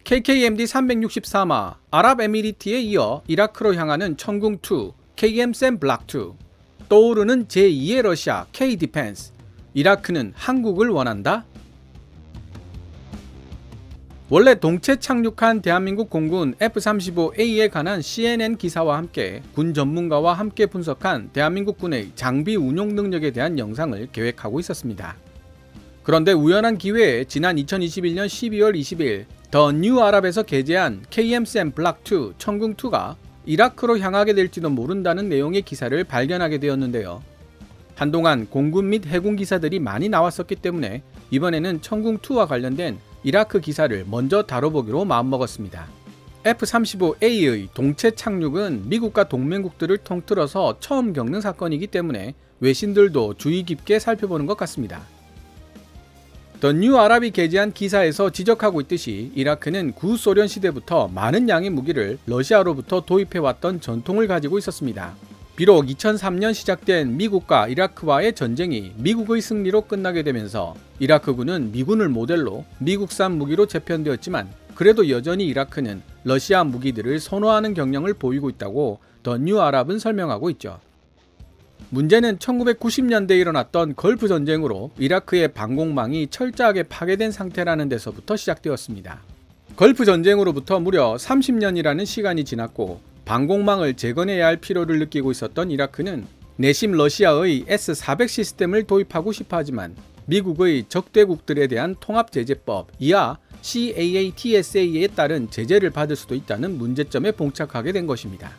KKMD 364마 아랍에미리트에 이어 이라크로 향하는 천궁2 KM-SAM 블락2 떠오르는 제2의 러시아 K-디펜스 이라크는 한국을 원한다? 원래 동체 착륙한 대한민국 공군 F-35A에 관한 CNN 기사와 함께 군 전문가와 함께 분석한 대한민국 군의 장비 운용 능력에 대한 영상을 계획하고 있었습니다. 그런데 우연한 기회에 지난 2021년 12월 20일 더 뉴 아랍에서 게재한 KM-SAM 블락2 천궁2가 이라크로 향하게 될지도 모른다는 내용의 기사를 발견하게 되었는데요. 한동안 공군 및 해군 기사들이 많이 나왔었기 때문에 이번에는 천궁2와 관련된 이라크 기사를 먼저 다뤄보기로 마음먹었습니다. F-35A의 동체 착륙은 미국과 동맹국들을 통틀어서 처음 겪는 사건이기 때문에 외신들도 주의 깊게 살펴보는 것 같습니다. 더 뉴 아랍이 게재한 기사에서 지적하고 있듯이 이라크는 구소련 시대부터 많은 양의 무기를 러시아로부터 도입해왔던 전통을 가지고 있었습니다. 비록 2003년 시작된 미국과 이라크와의 전쟁이 미국의 승리로 끝나게 되면서 이라크군은 미군을 모델로 미국산 무기로 재편되었지만 그래도 여전히 이라크는 러시아 무기들을 선호하는 경향을 보이고 있다고 더 뉴 아랍은 설명하고 있죠. 문제는 1990년대에 일어났던 걸프 전쟁으로 이라크의 방공망이 철저하게 파괴된 상태라는 데서부터 시작되었습니다. 걸프 전쟁으로부터 무려 30년이라는 시간이 지났고 방공망을 재건해야 할 필요를 느끼고 있었던 이라크는 내심 러시아의 S-400 시스템을 도입하고 싶어 하지만 미국의 적대국들에 대한 통합제재법 이하 CAATSA에 따른 제재를 받을 수도 있다는 문제점에 봉착하게 된 것입니다.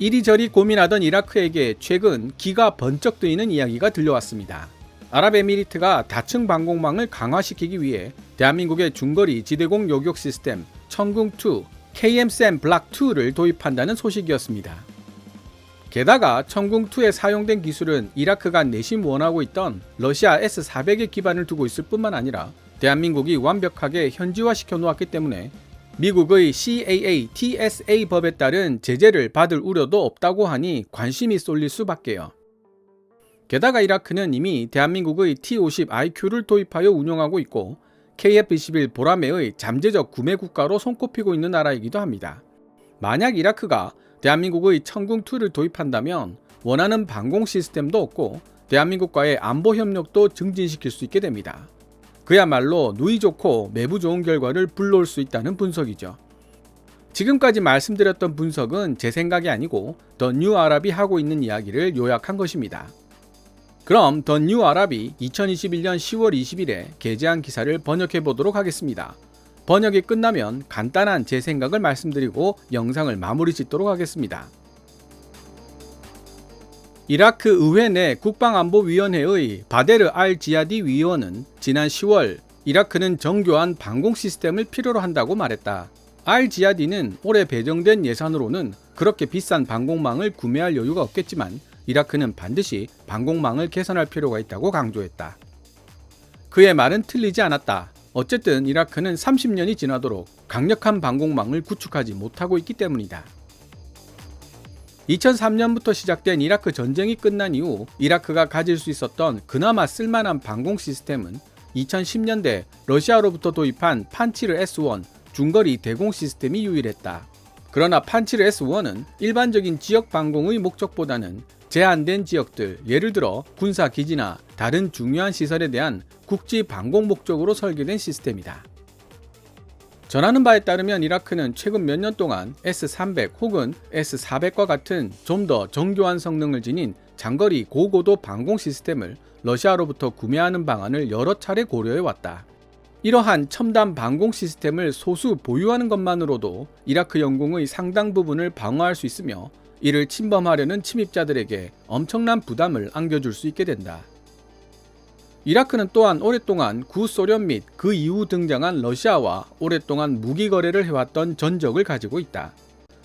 이리저리 고민하던 이라크에게 최근 기가 번쩍 뜨이는 이야기가 들려왔습니다. 아랍에미리트가 다층 방공망을 강화시키기 위해 대한민국의 중거리 지대공 요격 시스템 천궁2 KM-SAM 블락2를 도입한다는 소식이었습니다. 게다가 천궁2에 사용된 기술은 이라크가 내심 원하고 있던 러시아 S-400에 기반을 두고 있을 뿐만 아니라 대한민국이 완벽하게 현지화시켜 놓았기 때문에 미국의 CAATSA 법에 따른 제재를 받을 우려도 없다고 하니 관심이 쏠릴 수밖에요. 게다가 이라크는 이미 대한민국의 T-50IQ를 도입하여 운용하고 있고 KF-21 보라매의 잠재적 구매 국가로 손꼽히고 있는 나라이기도 합니다. 만약 이라크가 대한민국의 천궁2를 도입한다면 원하는 방공 시스템도 없고 대한민국과의 안보 협력도 증진시킬 수 있게 됩니다. 그야말로 누이 좋고 매부 좋은 결과를 불러올 수 있다는 분석이죠. 지금까지 말씀드렸던 분석은 제 생각이 아니고 더 뉴 아랍이 하고 있는 이야기를 요약한 것입니다. 그럼 더 뉴 아랍이 2021년 10월 20일에 게재한 기사를 번역해 보도록 하겠습니다. 번역이 끝나면 간단한 제 생각을 말씀드리고 영상을 마무리 짓도록 하겠습니다. 이라크 의회 내 국방안보위원회의 바데르 알-지아디 위원은 지난 10월 이라크는 정교한 방공 시스템을 필요로 한다고 말했다. 알-지아디는 올해 배정된 예산으로는 그렇게 비싼 방공망을 구매할 여유가 없겠지만 이라크는 반드시 방공망을 개선할 필요가 있다고 강조했다. 그의 말은 틀리지 않았다. 어쨌든 이라크는 30년이 지나도록 강력한 방공망을 구축하지 못하고 있기 때문이다. 2003년부터 시작된 이라크 전쟁이 끝난 이후 이라크가 가질 수 있었던 그나마 쓸만한 방공 시스템은 2010년대 러시아로부터 도입한 판치르 S1 중거리 대공 시스템이 유일했다. 그러나 판치르 S1은 일반적인 지역 방공의 목적보다는 제한된 지역들, 예를 들어 군사 기지나 다른 중요한 시설에 대한 국지 방공 목적으로 설계된 시스템이다. 전하는 바에 따르면 이라크는 최근 몇 년 동안 S-300 혹은 S-400과 같은 좀 더 정교한 성능을 지닌 장거리 고고도 방공 시스템을 러시아로부터 구매하는 방안을 여러 차례 고려해왔다. 이러한 첨단 방공 시스템을 소수 보유하는 것만으로도 이라크 영공의 상당 부분을 방어할 수 있으며 이를 침범하려는 침입자들에게 엄청난 부담을 안겨줄 수 있게 된다. 이라크는 또한 오랫동안 구소련 및 그 이후 등장한 러시아와 오랫동안 무기 거래를 해왔던 전적을 가지고 있다.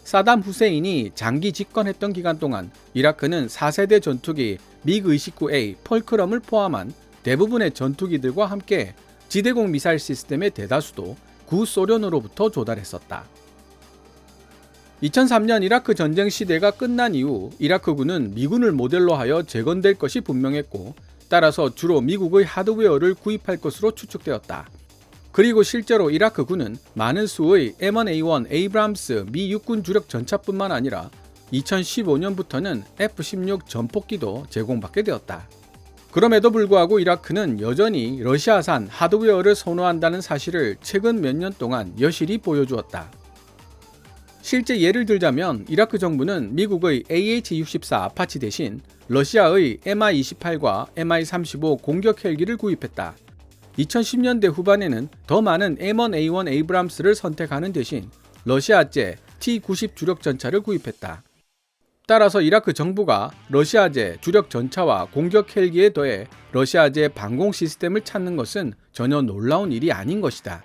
사담 후세인이 장기 집권했던 기간 동안 이라크는 4세대 전투기 미그-29A 펄크럼을 포함한 대부분의 전투기들과 함께 지대공 미사일 시스템의 대다수도 구소련으로부터 조달했었다. 2003년 이라크 전쟁 시대가 끝난 이후 이라크군은 미군을 모델로 하여 재건될 것이 분명했고 따라서 주로 미국의 하드웨어를 구입할 것으로 추측되었다. 그리고 실제로 이라크군은 많은 수의 M1A1 에이브람스 미 육군 주력 전차뿐만 아니라 2015년부터는 F-16 전폭기도 제공받게 되었다. 그럼에도 불구하고 이라크는 여전히 러시아산 하드웨어를 선호한다는 사실을 최근 몇 년 동안 여실히 보여주었다. 실제 예를 들자면 이라크 정부는 미국의 AH-64 아파치 대신 러시아의 Mi-28과 Mi-35 공격 헬기를 구입했다. 2010년대 후반에는 더 많은 M1A1 에이브람스를 선택하는 대신 러시아제 T-90 주력 전차를 구입했다. 따라서 이라크 정부가 러시아제 주력 전차와 공격 헬기에 더해 러시아제 방공 시스템을 찾는 것은 전혀 놀라운 일이 아닌 것이다.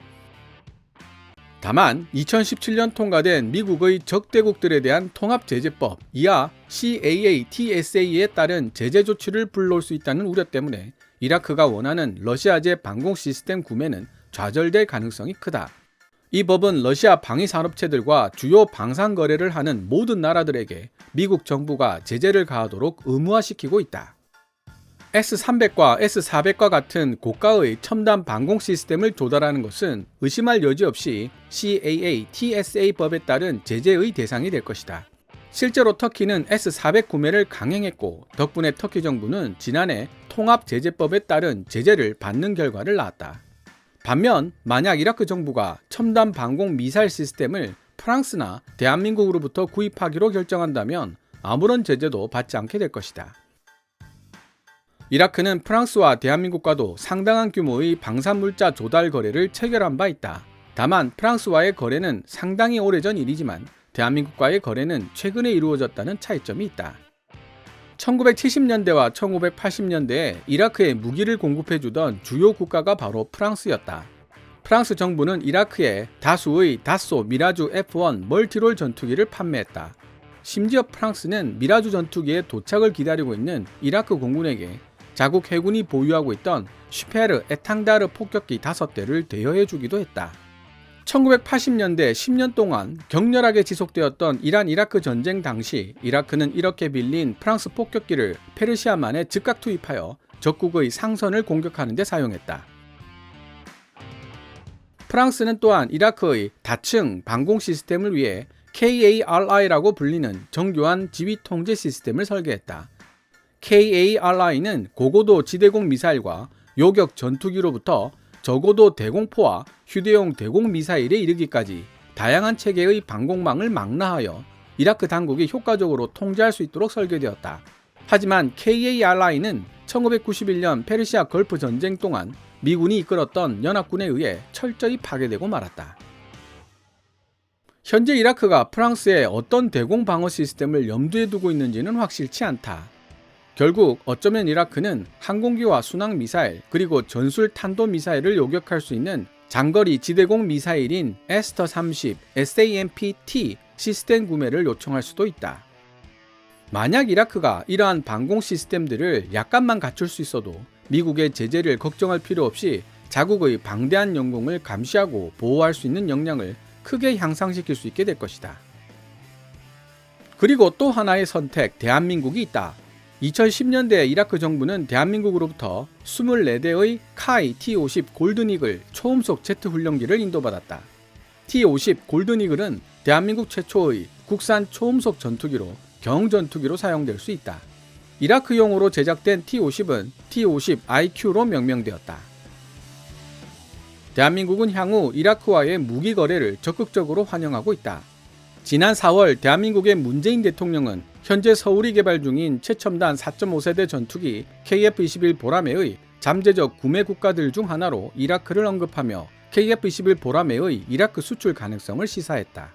다만 2017년 통과된 미국의 적대국들에 대한 통합제재법 이하 CAA-TSA에 따른 제재 조치를 불러올 수 있다는 우려 때문에 이라크가 원하는 러시아제 방공 시스템 구매는 좌절될 가능성이 크다. 이 법은 러시아 방위산업체들과 주요 방산 거래를 하는 모든 나라들에게 미국 정부가 제재를 가하도록 의무화시키고 있다. S-300과 S-400과 같은 고가의 첨단 방공 시스템을 조달하는 것은 의심할 여지 없이 CAA-TSA 법에 따른 제재의 대상이 될 것이다. 실제로 터키는 S-400 구매를 강행했고 덕분에 터키 정부는 지난해 통합제재법에 따른 제재를 받는 결과를 낳았다. 반면 만약 이라크 정부가 첨단 방공 미사일 시스템을 프랑스나 대한민국으로부터 구입하기로 결정한다면 아무런 제재도 받지 않게 될 것이다. 이라크는 프랑스와 대한민국과도 상당한 규모의 방산물자 조달 거래를 체결한 바 있다. 다만 프랑스와의 거래는 상당히 오래전 일이지만 대한민국과의 거래는 최근에 이루어졌다는 차이점이 있다. 1970년대와 1980년대에 이라크에 무기를 공급해주던 주요 국가가 바로 프랑스였다. 프랑스 정부는 이라크에 다수의 다소 미라주 F1 멀티롤 전투기를 판매했다. 심지어 프랑스는 미라주 전투기의 도착을 기다리고 있는 이라크 공군에게 자국 해군이 보유하고 있던 슈페르 에탕다르 폭격기 5대를 대여해주기도 했다. 1980년대 10년 동안 격렬하게 지속되었던 이란-이라크 전쟁 당시 이라크는 이렇게 빌린 프랑스 폭격기를 페르시아만에 즉각 투입하여 적국의 상선을 공격하는 데 사용했다. 프랑스는 또한 이라크의 다층 방공 시스템을 위해 KARI라고 불리는 정교한 지휘 통제 시스템을 설계했다. KARI는 고고도 지대공 미사일과 요격 전투기로부터 저고도 대공포와 휴대용 대공 미사일에 이르기까지 다양한 체계의 방공망을 망라하여 이라크 당국이 효과적으로 통제할 수 있도록 설계되었다. 하지만 KARI는 1991년 페르시아 걸프 전쟁 동안 미군이 이끌었던 연합군에 의해 철저히 파괴되고 말았다. 현재 이라크가 프랑스의 어떤 대공 방어 시스템을 염두에 두고 있는지는 확실치 않다. 결국 어쩌면 이라크는 항공기와 순항 미사일 그리고 전술 탄도 미사일을 요격할 수 있는 장거리 지대공 미사일인 에스터-30 SAMP-T 시스템 구매를 요청할 수도 있다. 만약 이라크가 이러한 방공 시스템들을 약간만 갖출 수 있어도 미국의 제재를 걱정할 필요 없이 자국의 방대한 영공을 감시하고 보호할 수 있는 역량을 크게 향상시킬 수 있게 될 것이다. 그리고 또 하나의 선택, 대한민국이 있다. 2010년대 이라크 정부는 대한민국으로부터 24대의 카이 T-50 골든이글 초음속 제트 훈련기를 인도받았다. T-50 골든이글은 대한민국 최초의 국산 초음속 전투기로 경전투기로 사용될 수 있다. 이라크용으로 제작된 T-50은 T-50IQ로 명명되었다. 대한민국은 향후 이라크와의 무기 거래를 적극적으로 환영하고 있다. 지난 4월 대한민국의 문재인 대통령은 현재 서울이 개발 중인 최첨단 4.5세대 전투기 KF-21 보라매의 잠재적 구매 국가들 중 하나로 이라크를 언급하며 KF-21 보라매의 이라크 수출 가능성을 시사했다.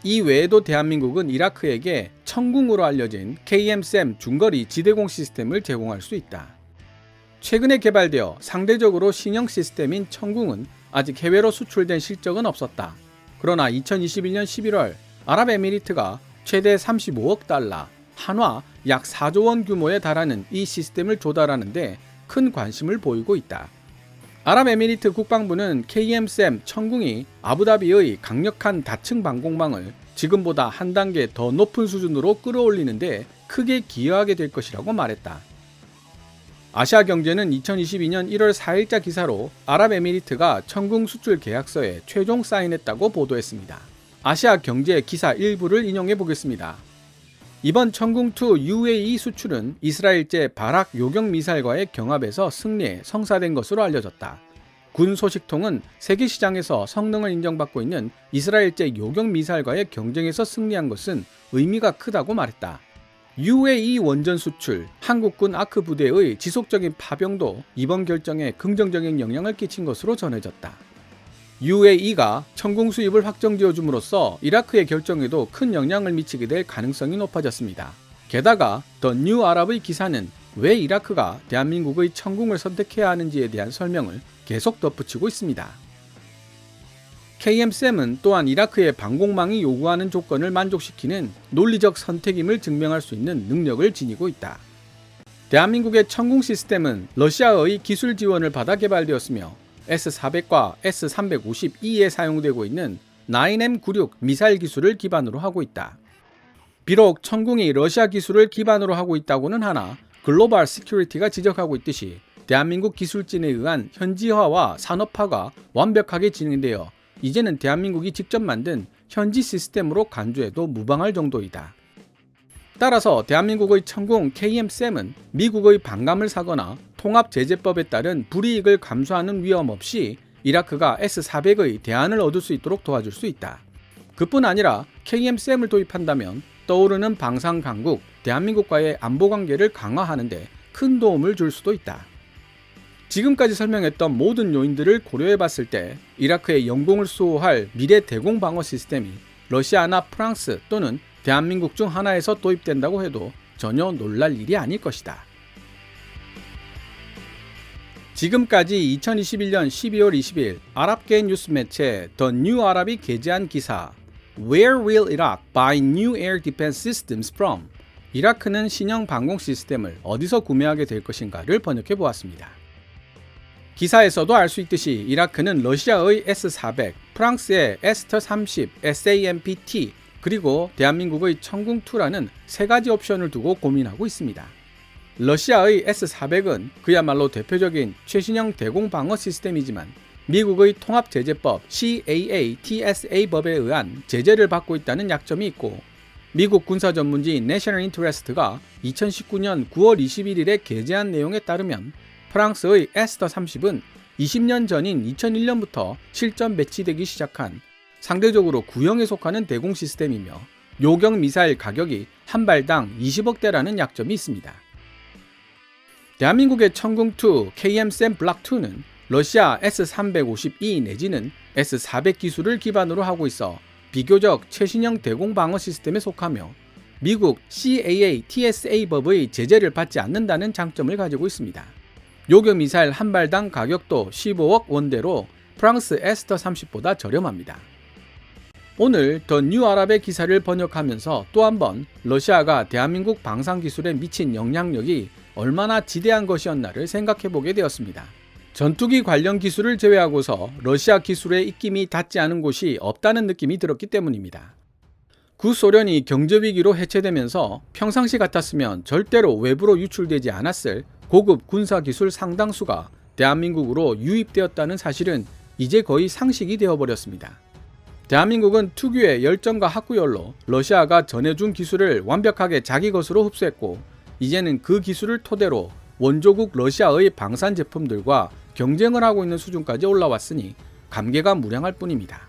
이 외에도 대한민국은 이라크에게 청궁으로 알려진 KM-SAM 중거리 지대공 시스템을 제공할 수 있다. 최근에 개발되어 상대적으로 신형 시스템인 청궁은 아직 해외로 수출된 실적은 없었다. 그러나 2021년 11월 아랍에미리트가 최대 35억 달러, 한화 약 4조 원 규모에 달하는 이 시스템을 조달하는데 큰 관심을 보이고 있다. 아랍에미리트 국방부는 KM-SAM 청궁이 아부다비의 강력한 다층 방공망을 지금보다 한 단계 더 높은 수준으로 끌어올리는데 크게 기여하게 될 것이라고 말했다. 아시아경제는 2022년 1월 4일자 기사로 아랍에미리트가 천궁 수출 계약서에 최종 사인했다고 보도했습니다. 아시아경제 기사 일부를 인용해 보겠습니다. 이번 천궁2 UAE 수출은 이스라엘제 바락 요격 미사일과의 경합에서 승리해 성사된 것으로 알려졌다. 군 소식통은 세계 시장에서 성능을 인정받고 있는 이스라엘제 요격 미사일과의 경쟁에서 승리한 것은 의미가 크다고 말했다. UAE 원전 수출, 한국군 아크 부대의 지속적인 파병도 이번 결정에 긍정적인 영향을 끼친 것으로 전해졌다. UAE가 천궁 수입을 확정지어줌으로써 이라크의 결정에도 큰 영향을 미치게 될 가능성이 높아졌습니다. 게다가 더 뉴 아랍의 기사는 왜 이라크가 대한민국의 천궁을 선택해야 하는지에 대한 설명을 계속 덧붙이고 있습니다. KMSM은 또한 이라크의 방공망이 요구하는 조건을 만족시키는 논리적 선택임을 증명할 수 있는 능력을 지니고 있다. 대한민국의 천궁 시스템은 러시아의 기술 지원을 받아 개발되었으며 S-400과 S-350E에 사용되고 있는 9M96 미사일 기술을 기반으로 하고 있다. 비록 천궁이 러시아 기술을 기반으로 하고 있다고는 하나 글로벌 시큐리티가 지적하고 있듯이 대한민국 기술진에 의한 현지화와 산업화가 완벽하게 진행되어 이제는 대한민국이 직접 만든 현지 시스템으로 간주해도 무방할 정도이다. 따라서 대한민국의 천궁 KM-SAM은 미국의 반감을 사거나 통합제재법에 따른 불이익을 감수하는 위험 없이 이라크가 S-400의 대안을 얻을 수 있도록 도와줄 수 있다. 그뿐 아니라 KM-SAM을 도입한다면 떠오르는 방산 강국 대한민국과의 안보관계를 강화하는 데 큰 도움을 줄 수도 있다. 지금까지 설명했던 모든 요인들을 고려해봤을 때 이라크의 영공을 수호할 미래 대공 방어 시스템이 러시아나 프랑스 또는 대한민국 중 하나에서 도입된다고 해도 전혀 놀랄 일이 아닐 것이다. 지금까지 2021년 12월 20일 아랍계 뉴스 매체 더 뉴 아랍이 게재한 기사 Where will Iraq buy new air defense systems from? 이라크는 신형 방공 시스템을 어디서 구매하게 될 것인가를 번역해 보았습니다. 기사에서도 알 수 있듯이 이라크는 러시아의 S-400, 프랑스의 에스터-30, SAMPT, 그리고 대한민국의 천궁2라는 세 가지 옵션을 두고 고민하고 있습니다. 러시아의 S-400은 그야말로 대표적인 최신형 대공 방어 시스템이지만 미국의 통합제재법 CAA-TSA법에 의한 제재를 받고 있다는 약점이 있고 미국 군사전문지인 내셔널 인터레스트가 2019년 9월 21일에 게재한 내용에 따르면 프랑스의 에스터-30은 20년 전인 2001년부터 실전 배치되기 시작한 상대적으로 구형에 속하는 대공 시스템이며 요격 미사일 가격이 한 발당 20억대라는 약점이 있습니다. 대한민국의 천궁2 KM-SAM 블락2는 러시아 S-350E 내지는 S-400 기술을 기반으로 하고 있어 비교적 최신형 대공 방어 시스템에 속하며 미국 CAA-TSA법의 제재를 받지 않는다는 장점을 가지고 있습니다. 요격 미사일 한 발당 가격도 15억 원대로 프랑스 에스터-30보다 저렴합니다. 오늘 더 뉴 아랍의 기사를 번역하면서 또 한 번 러시아가 대한민국 방산 기술에 미친 영향력이 얼마나 지대한 것이었나를 생각해보게 되었습니다. 전투기 관련 기술을 제외하고서 러시아 기술의 입김이 닿지 않은 곳이 없다는 느낌이 들었기 때문입니다. 구소련이 경제위기로 해체되면서 평상시 같았으면 절대로 외부로 유출되지 않았을 고급 군사기술 상당수가 대한민국으로 유입되었다는 사실은 이제 거의 상식이 되어버렸습니다. 대한민국은 특유의 열정과 학구열로 러시아가 전해준 기술을 완벽하게 자기 것으로 흡수했고 이제는 그 기술을 토대로 원조국 러시아의 방산 제품들과 경쟁을 하고 있는 수준까지 올라왔으니 감개가 무량할 뿐입니다.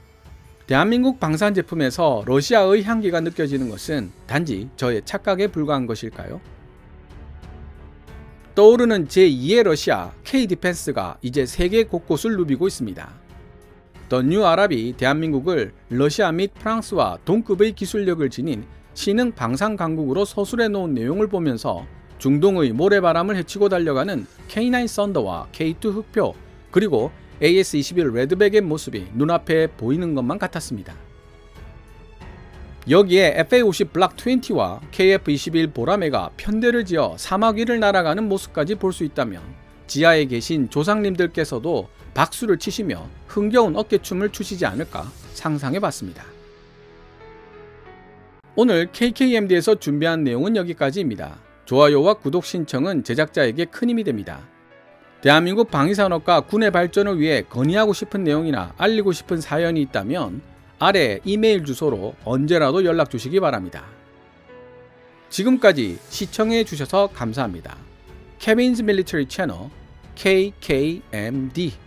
대한민국 방산 제품에서 러시아의 향기가 느껴지는 것은 단지 저의 착각에 불과한 것일까요? 떠오르는 제2의 러시아 K-디펜스가 이제 세계 곳곳을 누비고 있습니다. 더 뉴 아랍이 대한민국을 러시아 및 프랑스와 동급의 기술력을 지닌 신흥 방산 강국으로 서술해 놓은 내용을 보면서 중동의 모래바람을 헤치고 달려가는 K9 썬더와 K2 흑표 그리고 AS-21 레드백의 모습이 눈앞에 보이는 것만 같았습니다. 여기에 FA-50 블락 20와 KF-21 보라매가 편대를 지어 사막 위를 날아가는 모습까지 볼 수 있다면 지하에 계신 조상님들께서도 박수를 치시며 흥겨운 어깨춤을 추시지 않을까 상상해봤습니다. 오늘 KKMD에서 준비한 내용은 여기까지입니다. 좋아요와 구독 신청은 제작자에게 큰 힘이 됩니다. 대한민국 방위산업과 군의 발전을 위해 건의하고 싶은 내용이나 알리고 싶은 사연이 있다면 아래 이메일 주소로 언제라도 연락 주시기 바랍니다. 지금까지 시청해 주셔서 감사합니다. 케빈스 밀리터리 채널 KKMD